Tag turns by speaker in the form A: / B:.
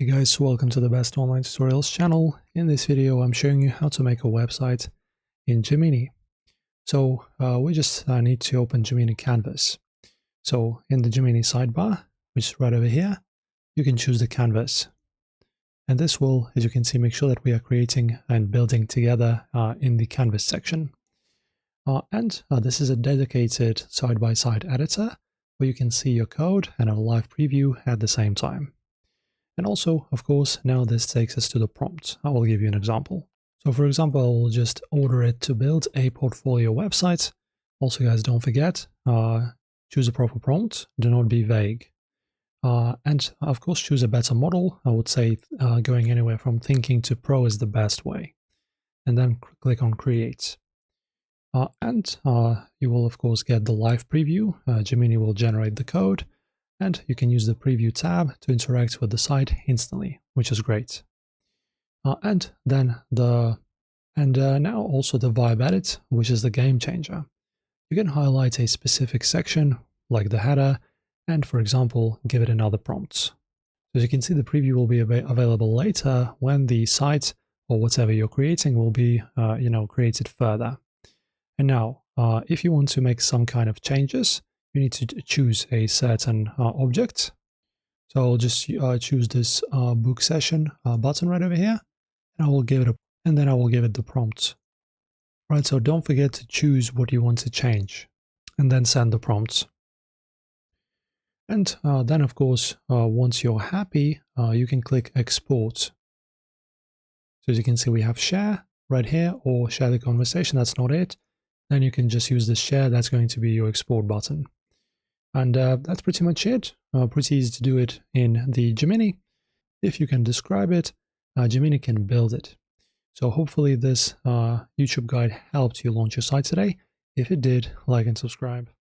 A: Hey guys, welcome to the Best Online Tutorials channel. In this video, I'm showing you how to make a website in Gemini. So we just need to open Gemini Canvas. So in the Gemini sidebar, which is right over here, you can choose the canvas. And this will, as you can see, make sure that we are creating and building together in the canvas section. This is a dedicated side-by-side editor where you can see your code and a live preview at the same time. And also, of course, now this takes us to the prompt. I will give you an example. So for example, I will just order it to build a portfolio website. Also, guys, don't forget, choose a proper prompt. Do not be vague. And of course, choose a better model. I would say going anywhere from thinking to pro is the best way. And then click on create. You will, of course, get the live preview. Gemini will generate the code. And you can use the preview tab to interact with the site instantly, which is great. Now also the vibe edit, which is the game changer. You can highlight a specific section, like the header, and for example, give it another prompt. As you can see, the preview will be available later when the site or whatever you're creating will be, created further. And now, if you want to make some kind of changes, you need to choose a certain object. So I'll just choose this book session button right over here, and I will give it then I will give it the prompt. Right, so don't forget to choose what you want to change, and then send the prompts. And then, of course, once you're happy, you can click export. So as you can see, we have share right here, or share the conversation. That's not it. Then you can just use the share. That's going to be your export button. And that's pretty much it. Pretty easy to do it in the Gemini. If you can describe it, Gemini can build it. So hopefully this YouTube guide helped you launch your site today. If it did, like and subscribe.